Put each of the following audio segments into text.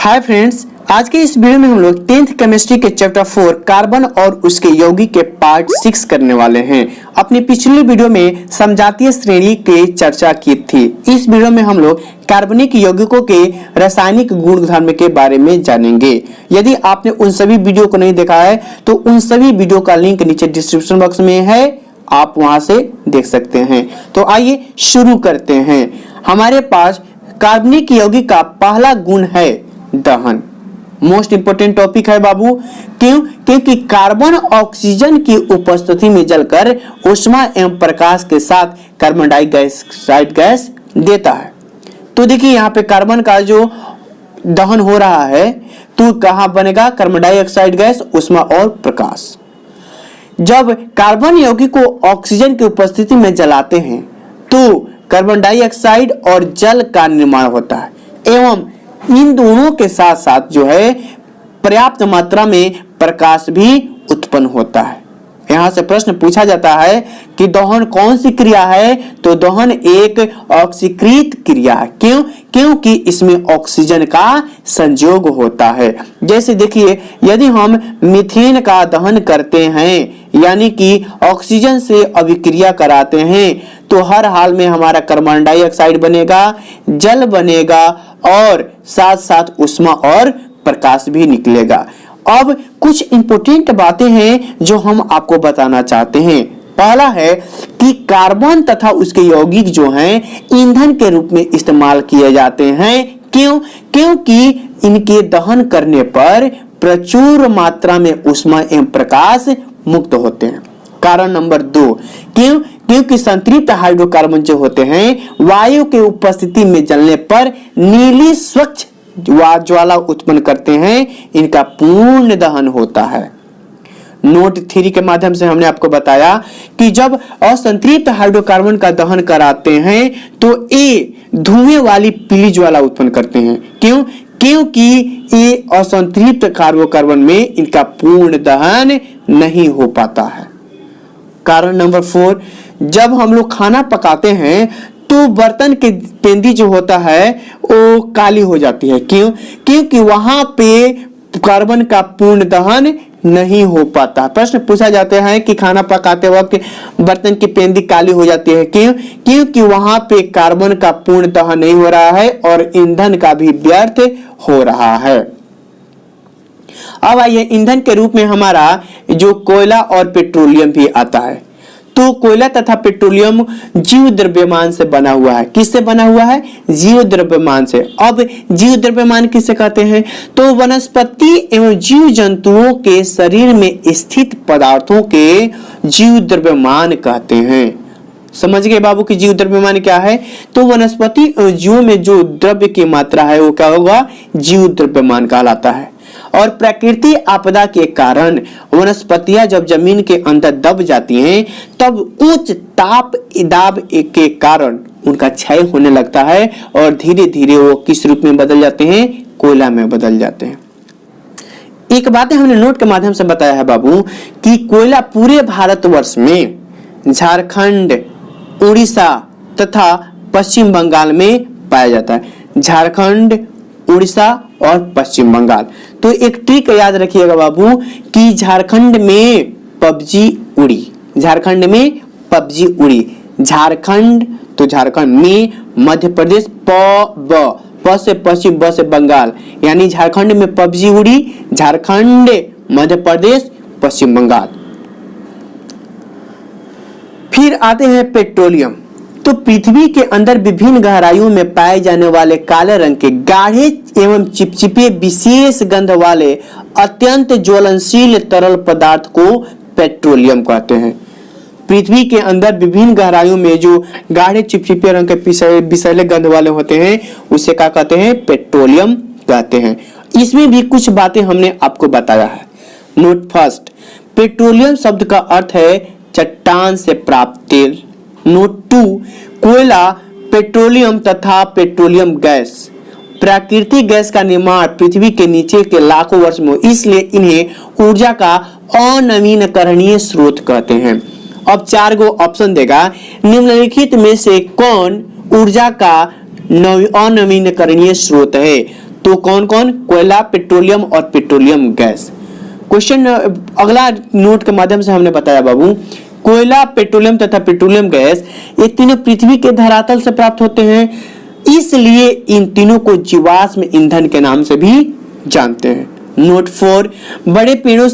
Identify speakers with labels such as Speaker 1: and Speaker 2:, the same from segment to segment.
Speaker 1: Hi friends, आज के इस वीडियो में हम लोग 10th केमिस्ट्री के चैप्टर 4 कार्बन और उसके यौगिक के पार्ट 6 करने वाले हैं। अपनी पिछली वीडियो में समजातीय श्रेणी की चर्चा की थी। इस वीडियो में हम लोग कार्बनिक यौगिकों के रासायनिक गुणधर्म के बारे में जानेंगे। यदि आपने उन सभी वीडियो को नहीं देखा है तो उन सभी वीडियो का लिंक नीचे डिस्क्रिप्शन बॉक्स में है, आप वहां से देख सकते हैं। तो आइए शुरू करते हैं। हमारे पास कार्बनिक यौगिक का पहला गुण है दहन। मोस्ट इंपोर्टेंट टॉपिक है बाबू। क्यों? क्योंकि कार्बन ऑक्सीजन की उपस्थिति में जलकर ऊष्मा एवं प्रकाश के साथ कार्बन डाइऑक्साइड गैस देता है। तो देखिए यहाँ पे कार्बन का जो दहन हो रहा है तो कहाँ बनेगा कार्बन डाइऑक्साइड गैस, ऊष्मा और प्रकाश। जब कार्बन यौगिक को ऑक्सीजन की उपस्थिति में जलाते हैं तो कार्बन डाइऑक्साइड और जल का निर्माण होता है एवं इन दोनों के साथ साथ जो है पर्याप्त मात्रा में प्रकाश भी उत्पन्न होता है। यहाँ से प्रश्न पूछा जाता है कि दहन कौन सी क्रिया है? तो दहन एक ऑक्सीकृत क्रिया है। क्यों? क्योंकि इसमें ऑक्सीजन का संयोग होता है। जैसे देखिए, यदि हम मीथेन का दहन करते हैं यानी कि ऑक्सीजन से अभिक्रिया कराते हैं तो हर हाल में हमारा कार्बन डाइऑक्साइड बनेगा, जल बनेगा और साथ साथ ऊष्मा और प्रकाश भी निकलेगा। अब कुछ इंपोर्टेंट बातें हैं जो हम आपको बताना चाहते हैं। पहला है कि कार्बन तथा उसके यौगिक जो हैं ईंधन के रूप में इस्तेमाल किए जाते हैं। क्यों? क्योंकि इनके दहन करने पर प्रचुर मात्रा में ऊष्मा एवं प्रकाश मुक्त होते हैं। कारण नंबर 2, क्यों? क्योंकि संतृप्त हाइड्रोकार्बन जो होते हैं वायु के उपस्थिति में जलने पर नीली स्वच्छ ज्वाला उत्पन्न करते हैं, इनका पूर्ण दहन होता है। नोट 3 के माध्यम से हमने आपको बताया कि जब असंतृप्त हाइड्रोकार्बन का दहन कराते हैं तो ये धुएं वाली पीली ज्वाला उत्पन्न करते हैं। क्यों? क्योंकि ये असंतृप्त हाइड्रोकार्बन में इनका पूर्ण दहन नहीं हो पाता है। कारण नंबर 4, जब हम लोग खाना पकाते हैं तो बर्तन के पेंदी जो होता है वो काली हो जाती है। क्यों? क्योंकि वहां पे कार्बन का पूर्ण दहन नहीं हो पाता। प्रश्न पूछा जाता है कि खाना पकाते वक्त बर्तन की पेंदी काली हो जाती है। क्यों? क्योंकि वहां पे कार्बन का पूर्ण दहन नहीं हो रहा है और ईंधन का भी व्यर्थ हो रहा है। अब आइए ईंधन के रूप में हमारा जो कोयला और पेट्रोलियम भी आता है। तो कोयला तथा पेट्रोलियम जीव द्रव्यमान से बना हुआ है। किससे बना हुआ है? जीव द्रव्यमान से। अब जीव द्रव्यमान किसे कहते हैं? तो वनस्पति एवं जीव जंतुओं के शरीर में स्थित पदार्थों के जीव द्रव्यमान कहते हैं। समझ गए बाबू की जीव द्रव्यमान क्या है? तो वनस्पति एवं जीवों में जो द्रव्य की मात्रा है वो क्या होगा? जीव द्रव्यमान कहलाता है। और प्राकृतिक आपदा के कारण वनस्पतियां जब जमीन के अंदर दब जाती हैं तब उच्च ताप दाब के कारण उनका क्षय होने लगता है और धीरे धीरे वो किस रूप में बदल जाते हैं? कोयला में बदल जाते हैं। एक बात हमने नोट के माध्यम से बताया है बाबू कि कोयला पूरे भारतवर्ष में झारखंड, उड़ीसा तथा पश्चिम बंगाल में पाया जाता है। झारखंड, उड़ीसा और पश्चिम बंगाल। तो एक ट्रिक याद रखिएगा बाबू कि झारखंड में पबजी उड़ी, झारखंड में पबजी उड़ी। झारखंड तो झारखंड में, मध्य प्रदेश प से पश्चिम, ब से बंगाल, यानी झारखंड में पबजी उड़ी, झारखंड, मध्य प्रदेश, पश्चिम बंगाल। फिर आते हैं पेट्रोलियम। तो पृथ्वी के अंदर विभिन्न गहराइयों में पाए जाने वाले काले रंग के गाढ़े एवं चिपचिपे विशेष गंध वाले अत्यंत ज्वलनशील तरल पदार्थ को पेट्रोलियम कहते हैं। पृथ्वी के अंदर विभिन्न गहराइयों में जो गाढ़े चिपचिपे रंग के विषैले गंध वाले होते हैं उसे क्या कहते हैं? पेट्रोलियम कहते हैं। इसमें भी कुछ बातें हमने आपको बताया है। नोट फर्स्ट, पेट्रोलियम शब्द का अर्थ है चट्टान से प्राप्त तेल। नोट 2, कोयला, पेट्रोलियम तथा पेट्रोलियम गैस प्राकृतिक गैस का निर्माण पृथ्वी के नीचे के लाखों वर्ष में, इसलिए इन्हें ऊर्जा का अनवीनकरणीय स्रोत कहते हैं। अब 4 गो ऑप्शन देगा, निम्नलिखित में से कौन ऊर्जा का अनवीनकरणीय स्रोत है? तो कौन कौन? कोयला, पेट्रोलियम और पेट्रोलियम गैस। क्वेश्चन अगला नोट के माध्यम से हमने बताया बाबू, कोयला, पेट्रोलियम तथा पेट्रोलियम गैस ये तीनों पृथ्वी के धरातल से प्राप्त होते हैं, इसलिए इन तीनों को जीवाश्म ईंधन के नाम से भी जानते हैं। नोट 4, बड़े पेड़ों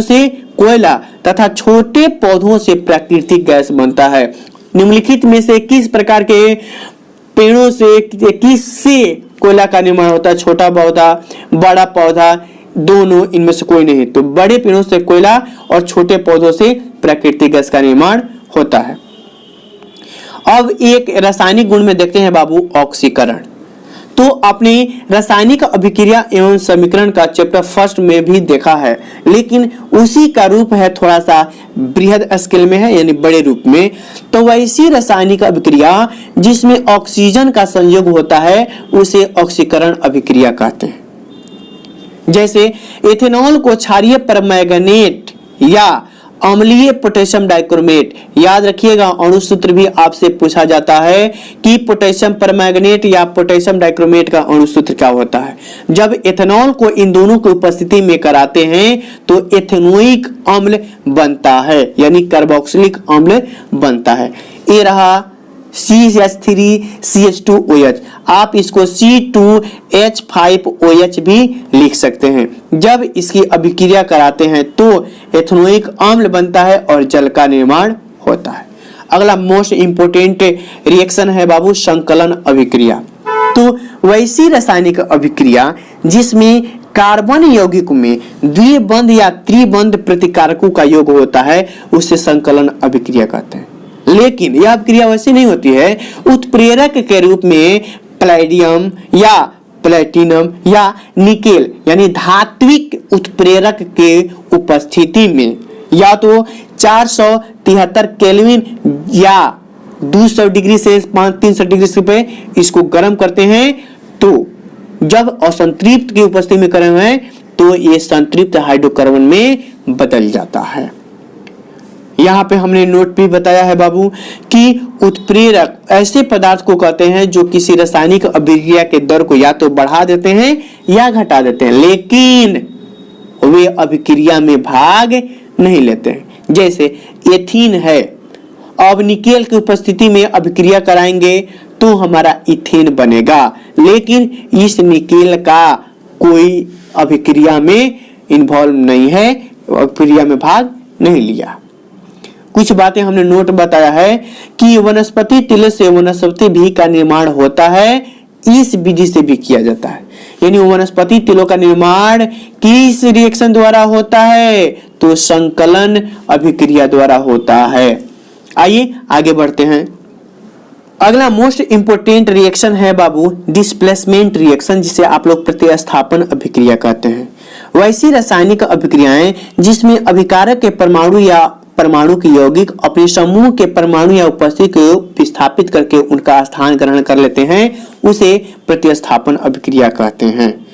Speaker 1: से कोयला तथा छोटे पौधों से प्राकृतिक गैस बनता है। निम्नलिखित में से किस प्रकार के पेड़ों से किससे कोयला का निर्माण होता है? छोटा पौधा, बड़ा पौधा, दोनों, इनमें से कोई नहीं। तो बड़े पेड़ों से कोयला और छोटे पौधों से प्राकृतिक गैस का निर्माण होता है। अब एक रासायनिक गुण में देखते हैं बाबू, ऑक्सीकरण। तो अपने रासायनिक अभिक्रिया एवं समीकरण का चैप्टर 1 में भी देखा है, लेकिन उसी का रूप है थोड़ा सा बृहद स्केल में है, यानी बड़े रूप में। तो वैसी रासायनिक अभिक्रिया जिसमें ऑक्सीजन का संयोग होता है उसे ऑक्सीकरण अभिक्रिया कहते हैं। जैसे एथेनॉल को क्षारीय परमैंगनेट या अम्लीय पोटेशियम डाइक्रोमेट, याद रखिएगा अणु सूत्र भी आपसे पूछा जाता है कि पोटेशियम परमैंगनेट या पोटेशियम डाइक्रोमेट का अणु सूत्र क्या होता है। जब एथेनॉल को इन दोनों की उपस्थिति में कराते हैं तो एथेनोइक अम्ल बनता है, यानी कार्बोक्सिलिक अम्ल बनता है। ये रहा CH3CH2OH, आप इसको C2H5OH भी लिख सकते हैं। जब इसकी अभिक्रिया कराते हैं तो एथेनोइक अम्ल बनता है और जल का निर्माण होता है। अगला मोस्ट इंपोर्टेंट रिएक्शन है बाबू, संकलन अभिक्रिया। तो वैसी रासायनिक अभिक्रिया जिसमें कार्बन यौगिक में द्विबंध या त्रिबंध प्रतिकारकों का योग होता है उसे संकलन अभिक्रिया कहते हैं। लेकिन यह अभिक्रिया वैसी नहीं होती है, उत्प्रेरक के रूप में पैलेडियम या प्लेटिनम या निकेल यानी धात्विक उत्प्रेरक के उपस्थिति में या तो 473 केल्विन या 200 डिग्री से 300 डिग्री से पे इसको गर्म करते हैं। तो जब असंतृप्त की उपस्थिति में करे हुए तो ये संतृप्त हाइड्रोकार्बन में बदल जाता है। यहाँ पे हमने नोट भी बताया है बाबू कि उत्प्रेरक ऐसे पदार्थ को कहते हैं जो किसी रासायनिक अभिक्रिया के दर को या तो बढ़ा देते हैं या घटा देते हैं, लेकिन वे अभिक्रिया में भाग नहीं लेते हैं। जैसे एथीन है, अब निकेल की उपस्थिति में अभिक्रिया कराएंगे तो हमारा इथेन बनेगा, लेकिन इस निकेल का कोई अभिक्रिया में इन्वॉल्व नहीं है, अभिक्रिया में भाग नहीं लिया। कुछ बातें हमने नोट बताया है कि वनस्पति तिल से वनस्पति भी का निर्माण होता है, इस विधि से भी किया जाता है। यानी वनस्पति तिलों का निर्माण किस रिएक्शन द्वारा होता है? तो संकलन अभिक्रिया द्वारा होता है। आइए आगे बढ़ते हैं। अगला मोस्ट इंपोर्टेंट रिएक्शन है बाबू डिस्प्लेसमेंट रिएक्शन, जिसे आप लोग प्रतिस्थापन अभिक्रिया कहते हैं। वैसी रासायनिक अभिक्रियाएं जिसमें अभिकारक के परमाणु या परमाणु के यौगिक अपने समूह के परमाणु या उपस्थिति को विस्थापित करके उनका स्थान ग्रहण कर लेते हैं उसे प्रतिस्थापन अभिक्रिया कहते हैं।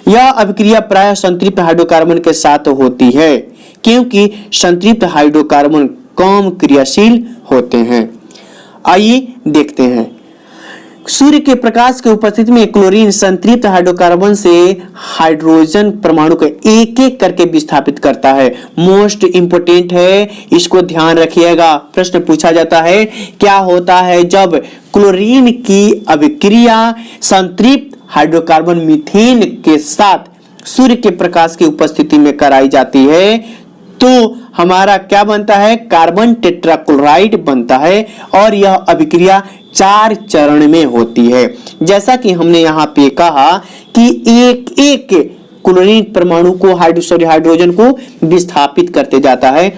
Speaker 1: यह अभिक्रिया प्रायः संतृप्त हाइड्रोकार्बन के साथ होती है, क्योंकि संतृप्त हाइड्रोकार्बन कम क्रियाशील होते हैं। आइए देखते हैं। सूर्य के प्रकाश के उपस्थिति में क्लोरीन संतृप्त हाइड्रोकार्बन से हाइड्रोजन परमाणु को एक एक करके विस्थापित करता है। मोस्ट इंपोर्टेंट है, इसको ध्यान रखिएगा। प्रश्न पूछा जाता है क्या होता है जब क्लोरीन की अभिक्रिया संतृप्त हाइड्रोकार्बन मीथेन के साथ सूर्य के प्रकाश की उपस्थिति में कराई जाती है तो हमारा क्या बनता है? कार्बन टेट्राक्लोराइड बनता है और यह अभिक्रिया 4 चरण में होती है। जैसा कि हमने यहाँ पे कहा कि एक एक क्लोरीन परमाणु को हाइड्रोजन को विस्थापित करते जाता है।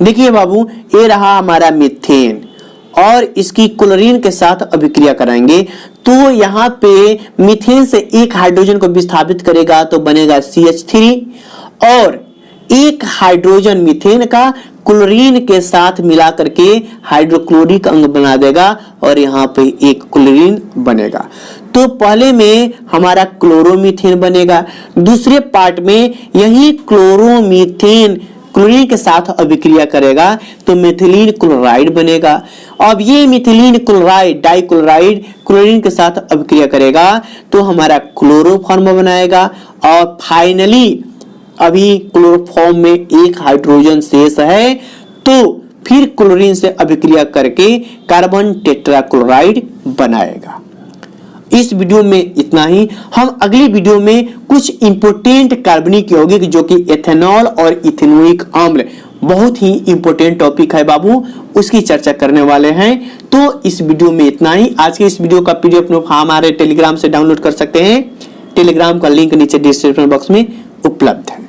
Speaker 1: देखिए बाबू, ये रहा हमारा मीथेन और इसकी क्लोरीन के साथ अभिक्रिया कराएंगे तो यहाँ पे मीथेन से एक हाइड्रोजन को विस्थापित करेगा तो बनेगा CH3 और एक हाइड्रोजन मीथेन का क्लोरीन के साथ मिला करके हाइड्रोक्लोरिक अम्ल बना देगा और यहाँ पे एक क्लोरीन बनेगा। तो पहले में हमारा क्लोरोमीथेन बनेगा, दूसरे पार्ट में यही क्लोरोमीथेन क्लोरीन के साथ अभिक्रिया करेगा तो मिथिलीन क्लोराइड बनेगा। अब ये मिथिलीन क्लोराइड डाइक्लोराइड क्लोरीन के साथ अभिक्रिया करेगा तो हमारा क्लोरोफॉर्म बनाएगा और फाइनली अभी क्लोरोफॉर्म में एक हाइड्रोजन शेष है तो फिर क्लोरीन से अभिक्रिया करके कार्बन टेट्राक्लोराइड बनाएगा। इस वीडियो में इतना ही। हम अगली वीडियो में कुछ इंपोर्टेंट कार्बनिक यौगिक जो कि एथेनॉल और इथेनोइक अम्ल बहुत ही इंपोर्टेंट टॉपिक है बाबू, उसकी चर्चा करने वाले हैं। तो इस वीडियो में इतना ही। आज के इस वीडियो का पीडीएफ नोट हमारे टेलीग्राम से डाउनलोड कर सकते हैं। टेलीग्राम का लिंक नीचे डिस्क्रिप्शन बॉक्स में उपलब्ध है।